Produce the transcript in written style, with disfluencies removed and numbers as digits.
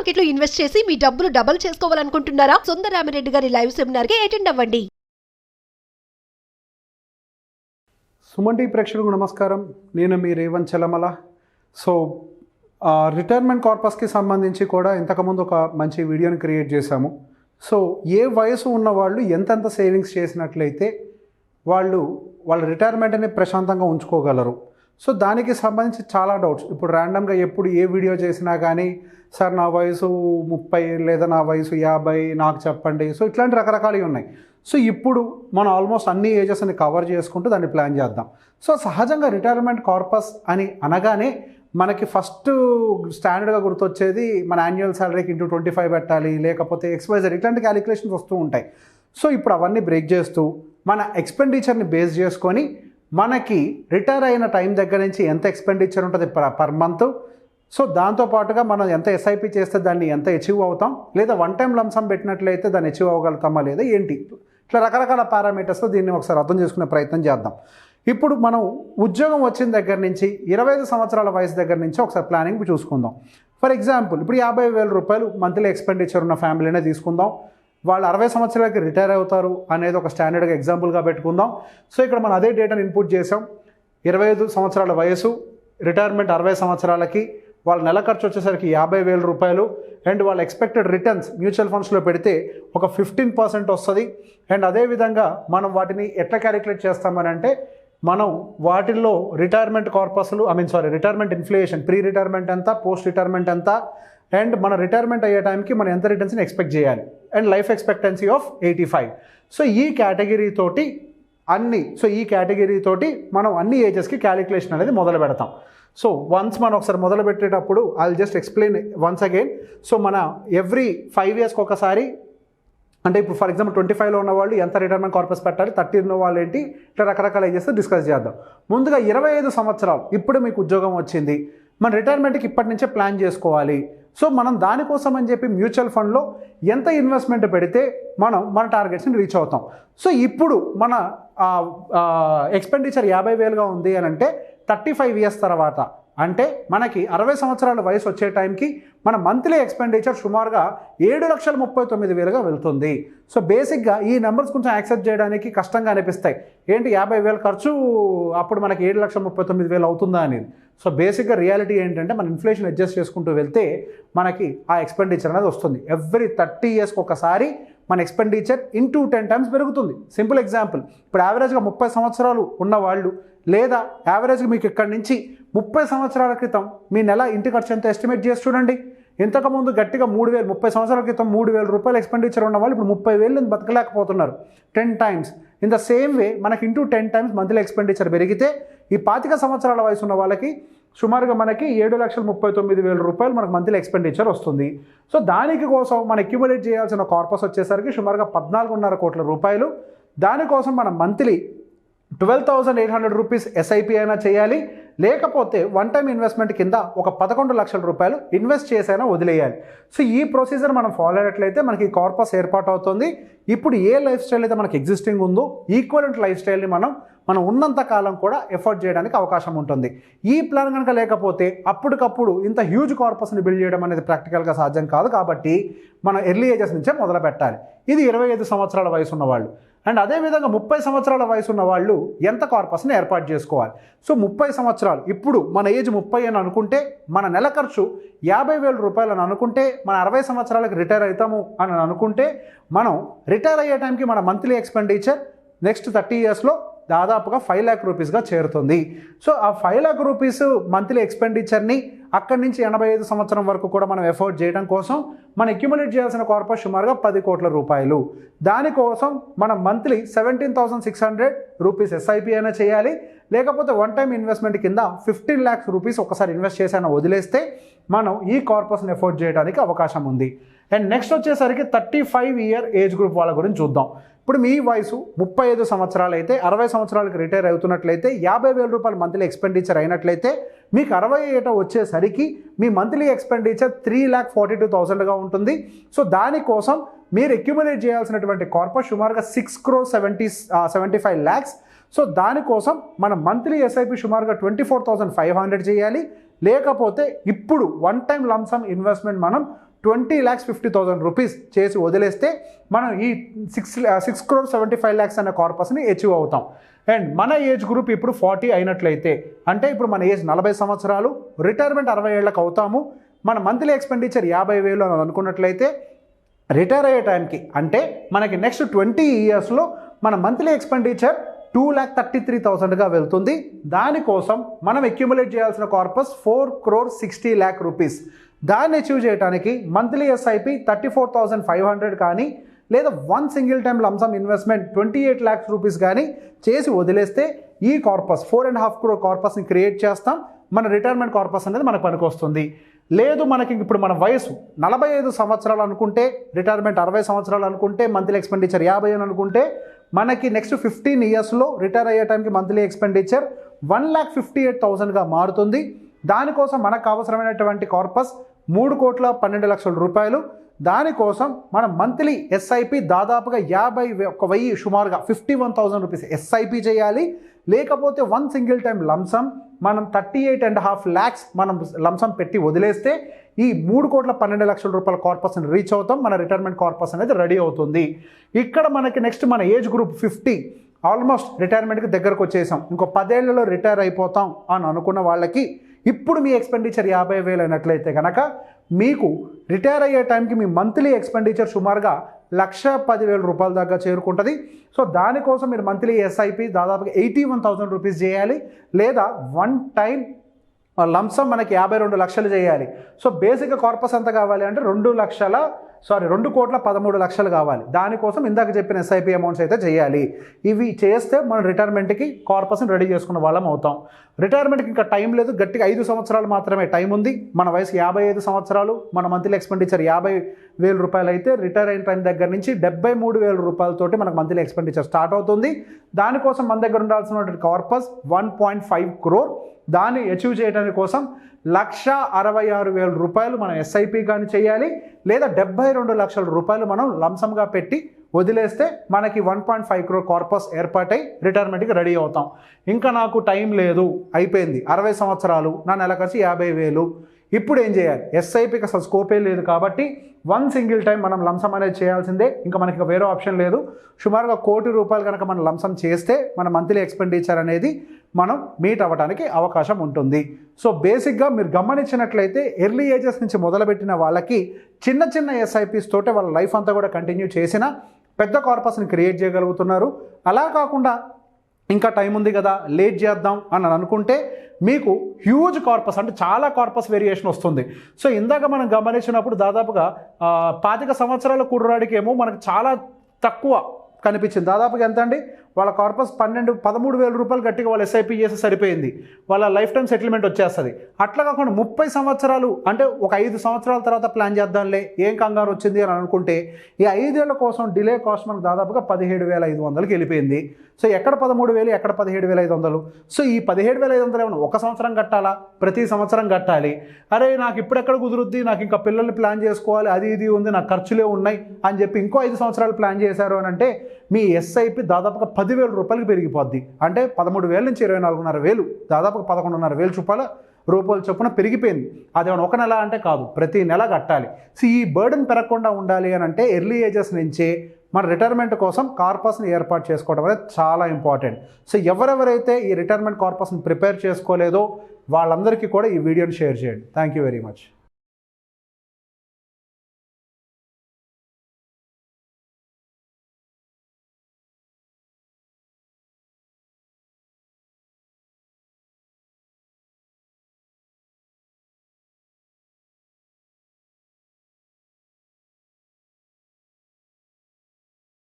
మార్కెట్లో ఇన్వెస్ట్ చేసి మీ డబ్బులు డబుల్ చేసుకోవాలనుకుంటున్నారా? సుందరరామిరెడ్డి గారి లైవ్ సెమినార్ కి అటెండ్ అవ్వండి. సుమన్ టీవీ ప్రేక్షకులకు నమస్కారం. నేను మీ రేవంత్ చలమల. సో రిటైర్మెంట్ కార్పస్కి సంబంధించి కూడా ఇంతకుముందు ఒక మంచి వీడియోని క్రియేట్ చేశాము. సో ఏ వయసు ఉన్న వాళ్ళు ఎంతెంత సేవింగ్స్ చేసినట్లయితే వాళ్ళ రిటైర్మెంట్ని ప్రశాంతంగా ఉంచుకోగలరు. సో దానికి సంబంధించి చాలా డౌట్స్. ఇప్పుడు ర్యాండమ్గా ఎప్పుడు ఏ వీడియో చేసినా కానీ సార్ నా వయసు 30 లేదా నా వయసు 50 నాకు చెప్పండి. సో ఇట్లాంటి రకరకాలు ఉన్నాయి. సో ఇప్పుడు మనం ఆల్మోస్ట్ అన్ని ఏజెస్ని కవర్ చేసుకుంటూ దాన్ని ప్లాన్ చేద్దాం. సో సహజంగా రిటైర్మెంట్ కార్పస్ అని అనగానే మనకి ఫస్ట్ స్టాండర్డ్గా గుర్తొచ్చేది మన యాన్యువల్ శాలరీకి ఇంటూ 25 పెట్టాలి, లేకపోతే XYZ ఇట్లాంటి క్యాలిక్యులేషన్స్ వస్తూ ఉంటాయి. సో ఇప్పుడు అవన్నీ బ్రేక్ చేస్తూ మన ఎక్స్పెండిచర్ని బేస్ చేసుకొని మనకి రిటైర్ అయిన టైం దగ్గర నుంచి ఎంత ఎక్స్పెండిచర్ ఉంటుంది పర్ మంత్, సో దాంతోపాటుగా మనం ఎంత SIP చేస్తే దాన్ని ఎంత అచీవ్ అవుతాం, లేదా వన్ టైం లంసమ్ పెట్టినట్లయితే దాన్ని అచీవ్ అవ్వగలుగుతామా లేదా ఏంటి, ఇట్లా రకరకాల పారామీటర్స్తో దీన్ని ఒకసారి అర్థం చేసుకునే ప్రయత్నం చేద్దాం. ఇప్పుడు మనం ఉద్యోగం వచ్చిన దగ్గర నుంచి 25 సంవత్సరాల వయసు దగ్గర నుంచి ఒకసారి ప్లానింగ్ చూసుకుందాం. ఫర్ ఎగ్జాంపుల్ ఇప్పుడు 50,000 రూపాయలు మంత్లీ ఎక్స్పెండిచర్ ఉన్న ఫ్యామిలీనే తీసుకుందాం. వాళ్ళు 60 సంవత్సరాలకి రిటైర్ అవుతారు అనేది ఒక స్టాండర్డ్గా ఎగ్జాంపుల్గా పెట్టుకుందాం. సో ఇక్కడ మనం అదే డేటాను ఇన్పుట్ చేసాం. 25 సంవత్సరాల వయసు, రిటైర్మెంట్ 60 సంవత్సరాలకి, వాళ్ళ నెల ఖర్చు వచ్చేసరికి 50,000 రూపాయలు, అండ్ వాళ్ళ ఎక్స్పెక్టెడ్ రిటర్న్స్ మ్యూచువల్ ఫండ్స్లో పెడితే ఒక 15% వస్తుంది. అండ్ అదేవిధంగా మనం వాటిని ఎట్లా క్యాలిక్యులేట్ చేస్తామని అంటే మనం వాటిల్లో రిటైర్మెంట్ కార్పస్లు రిటైర్మెంట్ ఇన్ఫ్లేషన్, ప్రీ రిటైర్మెంట్ ఎంత, పోస్ట్ రిటైర్మెంట్ ఎంత, అండ్ మన రిటైర్మెంట్ అయ్యే టైంకి మనం ఎంత రిటర్న్స్ని ఎక్స్పెక్ట్ చేయాలి, and life expectancy of 85. So ఈ కేటగిరీతోటి మనం అన్ని ఏజెస్కి క్యాలిక్యులేషన్ అనేది మొదలు పెడతాం. సో వన్స్ మనం ఒకసారి మొదలు పెట్టేటప్పుడు I will just explain once again. So మన ఎవ్రీ 5 ఇయర్స్కి ఒకసారి, అంటే ఇప్పుడు ఫర్ ఎగ్జాంపుల్ 25లో ఉన్న వాళ్ళు ఎంత రిటైర్మెంట్ కార్పస్ పెట్టాలి, 30 ఉన్న వాళ్ళు ఏంటి, ఇట్లా రకరకాల ఏజెస్ డిస్కస్ చేద్దాం. ముందుగా 25 సంవత్సరాలు ఇప్పుడు మీకు ఉద్యోగం వచ్చింది, మన రిటైర్మెంట్కి ఇప్పటి నుంచే ప్లాన్ చేసుకోవాలి. సో మనం దానికోసం అని చెప్పి మ్యూచువల్ ఫండ్లో ఎంత ఇన్వెస్ట్మెంట్ పెడితే మన టార్గెట్స్ని రీచ్ అవుతాం. సో ఇప్పుడు మన ఎక్స్పెండిచర్ 50,000గా ఉంది అని అంటే 35 ఇయర్స్ తర్వాత, అంటే మనకి 60 సంవత్సరాల వయసు వచ్చే టైంకి మన మంత్లీ ఎక్స్పెండిచర్ సుమారుగా 7,39,000గా వెళ్తుంది. సో బేసిక్గా ఈ నెంబర్స్ కొంచెం యాక్సెప్ట్ చేయడానికి కష్టంగా అనిపిస్తాయి. ఏంటి 50,000 ఖర్చు, అప్పుడు మనకి 7,39,000 అవుతుందా అనేది. సో బేసిక్గా రియాలిటీ ఏంటంటే మన ఇన్ఫ్లేషన్ అడ్జస్ట్ చేసుకుంటూ వెళ్తే మనకి ఆ ఎక్స్పెండిచర్ అనేది వస్తుంది. ఎవ్రీ 30 ఇయర్స్కి ఒకసారి మన ఎక్స్పెండిచర్ ఇంటూ 10 టైమ్స్ పెరుగుతుంది. సింపుల్ ఎగ్జాంపుల్, ఇప్పుడు యావరేజ్గా 30 సంవత్సరాలు ఉన్నవాళ్ళు, లేదా యావరేజ్గా మీకు ఇక్కడి నుంచి 30 సంవత్సరాల క్రితం మీ నెల ఇంటి ఖర్చు ఎంత ఎస్టిమేట్ చేసి చూడండి. ఇంతకుముందు గట్టిగా 3,000, 30 సంవత్సరాల క్రితం 3,000 రూపాయలు ఎక్స్పెండిచర్ ఉన్న వాళ్ళు ఇప్పుడు 30,000 బతకలేకపోతున్నారు. 10 times. In the same way మనకి ఇంటూ 10 టైమ్స్ మంత్లీ ఎక్స్పెండిచర్ పెరిగితే ఈ 25 సంవత్సరాల వయసు ఉన్న వాళ్ళకి సుమారుగా మనకి 7,39,000 రూపాయలు మనకు మంత్లీ ఎక్స్పెండిచర్ వస్తుంది. సో దానికి కోసం మనం అక్యుములేట్ చేయాల్సిన కార్పస్ వచ్చేసరికి సుమారుగా 14.5 కోట్ల రూపాయలు. దానికోసం మనం మంత్లీ 12,800 రూపీస్ SIP అయినా చేయాలి, లేకపోతే వన్ టైం ఇన్వెస్ట్మెంట్ కింద ఒక 11 లక్షల రూపాయలు ఇన్వెస్ట్ చేసైనా వదిలేయాలి. సో ఈ ప్రొసీజర్ మనం ఫాలో అయినట్లయితే మనకి కార్పస్ ఏర్పాటు అవుతుంది. ఇప్పుడు ఏ లైఫ్ స్టైల్ అయితే మనకి ఎగ్జిస్టింగ్ ఉందో ఈక్వలెంట్ లైఫ్ స్టైల్ని మనం ఉన్నంత కాలం కూడా ఎఫర్ట్ చేయడానికి అవకాశం ఉంటుంది. ఈ ప్లాన్ కనుక లేకపోతే అప్పటికప్పుడు ఇంత హ్యూజ్ కార్పస్ని బిల్డ్ చేయడం అనేది ప్రాక్టికల్గా సాధ్యం కాదు. కాబట్టి మనం ఎర్లీ ఏజెస్ నుంచే మొదలు పెట్టాలి. ఇది 25 సంవత్సరాల వయసు ఉన్నవాళ్ళు. అండ్ అదేవిధంగా 30 సంవత్సరాల వయసు ఉన్న వాళ్ళు ఎంత కార్పస్ని ఏర్పాటు చేసుకోవాలి. సో 30 సంవత్సరాలు, ఇప్పుడు మన ఏజ్ 30 అని అనుకుంటే మన నెల ఖర్చు 50,000 రూపాయలు అని అనుకుంటే, మన 60 సంవత్సరాలకు రిటైర్ అవుతాము అని అనుకుంటే, మనం రిటైర్ అయ్యే టైంకి మన మంత్లీ ఎక్స్పెండిచర్ నెక్స్ట్ 30 ఇయర్స్లో దాదాపుగా 5 lakh రూపీస్గా చేరుతుంది. సో ఆ 5 lakh రూపీస్ మంత్లీ ఎక్స్పెండిచర్ని అక్కడి నుంచి 85 సంవత్సరం వరకు కూడా మనం ఎఫోర్డ్ చేయడం కోసం మనం అక్యుములేట్ చేయాల్సిన కార్పస్ సుమారుగా 10 కోట్ల రూపాయలు. దానికోసం మనం మంత్లీ 17,600 రూపీస్ SIP అయినా చేయాలి, లేకపోతే వన్ టైం ఇన్వెస్ట్మెంట్ కింద 15 lakhs రూపీస్ ఒకసారి ఇన్వెస్ట్ చేసైనా వదిలేస్తే మనం ఈ కార్పస్ని ఎఫోర్డ్ చేయడానికి అవకాశం ఉంది. అండ్ నెక్స్ట్ వచ్చేసరికి 35 ఇయర్ ఏజ్ గ్రూప్ వాళ్ళ గురించి చూద్దాం. ఇప్పుడు మీ వయసు 35 సంవత్సరాలు అయితే, 60 సంవత్సరాలకు రిటైర్ అవుతున్నట్లయితే, 50,000 రూపాయలు మంత్లీ ఎక్స్పెండిచర్ అయినట్లయితే మీకు 60 ఏట వచ్చేసరికి మీ మంత్లీ ఎక్స్పెండిచర్ 3,42,000గా ఉంటుంది. సో దానికోసం మీరు అక్యుములేట్ చేయాల్సినటువంటి కార్పస్ సుమారుగా 6,75 lakhs. సో దానికోసం మనం మంత్లీ SIP సుమారుగా 24,500 చేయాలి, లేకపోతే ఇప్పుడు వన్ టైం లంసమ్ ఇన్వెస్ట్మెంట్ మనం 20,50,000 రూపీస్ చేసి వదిలేస్తే మనం ఈ 6,75 lakhs అనే కార్పస్ని అచీవ్ అవుతాం. అండ్ మన ఏజ్ గ్రూప్ ఇప్పుడు 40 అయినట్లయితే, అంటే ఇప్పుడు మన ఏజ్ 40 సంవత్సరాలు, రిటైర్మెంట్ 60 ఏళ్ళకి అవుతాము, మన మంత్లీ ఎక్స్పెండిచర్ 50,000 అని అనుకున్నట్లయితే రిటైర్ అయ్యే టైంకి, అంటే మనకి నెక్స్ట్ 20 ఇయర్స్లో మన మంత్లీ ఎక్స్పెండిచర్ 2,33,000గా వెళ్తుంది. దానికోసం మనం అక్యుములేట్ చేయాల్సిన కార్పస్ 4,60 lakh రూపీస్. దాన్ని అచీవ్ చేయడానికి మంత్లీ ఎస్ఐపి 34,500 కానీ, లేదా one single time lump sum investment 28 lakhs rupees కానీ చేసి వదిలేస్తే ఈ కార్పస్ 4.5 crore కార్పస్ని క్రియేట్ చేస్తాం. మన రిటైర్మెంట్ కార్పస్ అనేది మనకు పనికొస్తుంది. లేదు మనకి ఇప్పుడు మన వయసు 45 సంవత్సరాలు అనుకుంటే, రిటైర్మెంట్ 60 సంవత్సరాలు అనుకుంటే, మంత్లీ ఎక్స్పెండిచర్ 50 అని అనుకుంటే, మనకి నెక్స్ట్ 15 ఇయర్స్లో రిటైర్ అయ్యే టైంకి మంత్లీ ఎక్స్పెండిచర్ 1,58,000గా మారుతుంది. దానికోసం మనకు అవసరమైనటువంటి కార్పస్ 3,12,00,000 రూపాయలు. దానికోసం మనం మంత్లీ ఎస్ఐపి దాదాపుగా 51,000 సుమారుగా 51,000 రూపీస్ ఎస్ఐపి చేయాలి. లేకపోతే వన్ సింగిల్ టైం లంసమ్ మనం 38.5 lakhs మనం లంసమ్ పెట్టి వదిలేస్తే ఈ 3,12,00,000 రూపాయల కార్పస్ని రీచ్ అవుతాం. మన రిటైర్మెంట్ కార్పస్ అనేది రెడీ అవుతుంది. ఇక్కడ మనకి నెక్స్ట్ మన ఏజ్ గ్రూప్ 50, ఆల్మోస్ట్ రిటైర్మెంట్కి దగ్గరకు వచ్చేసాం, ఇంకో 10 ఏళ్లలో రిటైర్ అయిపోతాం అని అనుకున్న వాళ్ళకి ఇప్పుడు మీ ఎక్స్పెండిచర్ 50,000 అయినట్లయితే కనుక మీకు రిటైర్ అయ్యే టైంకి మీ మంత్లీ ఎక్స్పెండిచర్ సుమారుగా 1,10,000 రూపాయల దాకా చేరుకుంటుంది. సో దానికోసం మీరు మంత్లీ ఎస్ఐపి దాదాపుగా 81,000 రూపీస్ చేయాలి, లేదా వన్ టైం లంసమ్ మనకి 52 లక్షలు చేయాలి. సో బేసిక్గా కార్పస్ ఎంత కావాలి అంటే 2,13,00,000 కావాలి. దానికోసం ఇందాక చెప్పిన ఎస్ఐపి అమౌంట్స్ అయితే చేయాలి. ఇవి చేస్తే మనం రిటైర్మెంట్కి కార్పస్ని రెడీ చేసుకున్న వాళ్ళం అవుతాం. రిటైర్మెంట్కి ఇంకా టైం లేదు, గట్టిగా 5 సంవత్సరాలు మాత్రమే టైం ఉంది. మన వయసు 55 సంవత్సరాలు, మన మంత్లీ ఎక్స్పెండిచర్ 50,000 రూపాయలు అయితే రిటైర్ అయిన టైం దగ్గర నుంచి 73,000 రూపాయలతోటి మనకు మంత్లీ ఎక్స్పెండిచర్ స్టార్ట్ అవుతుంది. దానికోసం మన దగ్గర ఉండాల్సిన కార్పస్ 1.5 crore. దాన్ని అచీవ్ చేయడానికి కోసం 1,66,000 రూపాయలు మనం ఎస్ఐపి కానీ చేయాలి, లేదా 72 లక్షల రూపాయలు మనం లంసమ్గా పెట్టి వదిలేస్తే మనకి 1.5 crore కార్పస్ ఏర్పాటై రిటైర్మెంట్కి రెడీ అవుతాం. ఇంకా నాకు టైం లేదు, అయిపోయింది 60 సంవత్సరాలు, నా నెల ఖర్చు 50,000, ఇప్పుడు ఏం చేయాలి? ఎస్ఐపికి అసలు స్కోపే లేదు కాబట్టి వన్ సింగిల్ టైం మనం లంసమ్ అనేది చేయాల్సిందే. ఇంకా మనకి వేరే ఆప్షన్ లేదు. సుమారుగా 1 కోటి రూపాయలు కనుక మనం లంసమ్ చేస్తే మన మంత్లీ ఎక్స్పెండిచర్ అనేది మనం మీట్ అవ్వడానికి అవకాశం ఉంటుంది. సో బేసిక్గా మీరు గమనించినట్లయితే ఎర్లీ ఏజెస్ నుంచి మొదలుపెట్టిన వాళ్ళకి చిన్న చిన్న ఎస్ఐపిస్ తోటే వాళ్ళ లైఫ్ అంతా కూడా కంటిన్యూ చేసిన పెద్ద కార్పస్ని క్రియేట్ చేయగలుగుతున్నారు. అలా కాకుండా ఇంకా టైం ఉంది కదా, లేట్ చేద్దాం అని అనుకుంటే మీకు హ్యూజ్ కార్పస్, అంటే చాలా కార్పస్ వేరియేషన్ వస్తుంది. సో ఇందాక మనం గమనించినప్పుడు దాదాపుగా 25 సంవత్సరాల కుర్రాడికి ఏమో మనకు చాలా తక్కువ కనిపించింది. దాదాపుగా ఎంత అండి, వాళ్ళ కార్పస్ 13,000 రూపాయలు గట్టిగా వాళ్ళు ఎస్ఐపి చేస్తే సరిపోయింది, వాళ్ళ లైఫ్ టైం సెటిల్మెంట్ వచ్చేస్తుంది. అట్లా కాకుండా 30 సంవత్సరాలు అంటే ఒక 5 సంవత్సరాల తర్వాత ప్లాన్ చేద్దాంలే, ఏం కంగారు వచ్చింది అని అనుకుంటే ఈ 5 ఏళ్ల కోసం డిలే కాస్ట్ మనకు దాదాపుగా 17,500కి వెళ్ళిపోయింది. సో ఎక్కడ 13,000, ఎక్కడ 17,500? సో ఈ 17,500 ఏమన్నా ఒక సంవత్సరం కట్టాలా? ప్రతి సంవత్సరం కట్టాలి. అరే నాకు ఇప్పుడెక్కడ కుదురుద్ది, నాకు ఇంకా పిల్లల్ని ప్లాన్ చేసుకోవాలి, అది ఇది ఉంది, నాకు ఖర్చులే ఉన్నాయి అని చెప్పి ఇంకో 5 సంవత్సరాలు ప్లాన్ చేశారు అని అంటే మీ ఎస్ఐపి దాదాపుగా 10,000 రూపాయలకి పెరిగిపోద్ది. అంటే 13,000 నుంచి 24,500, దాదాపుగా 11,500 రూపాయల చొప్పున పెరిగిపోయింది. అదేమన్నా ఒక నెల అంటే కాదు, ప్రతి నెల కట్టాలి. సో ఈ బర్డెన్ పెరగకుండా ఉండాలి అని అంటే ఎర్లీ ఏజెస్ నుంచే మన రిటైర్మెంట్ కోసం కార్పస్ని ఏర్పాటు చేసుకోవడం అనేది చాలా ఇంపార్టెంట్. సో ఎవరెవరైతే ఈ రిటైర్మెంట్ కార్పస్ని ప్రిపేర్ చేసుకోలేదో వాళ్ళందరికీ కూడా ఈ వీడియోని షేర్ చేయండి. Thank you very much.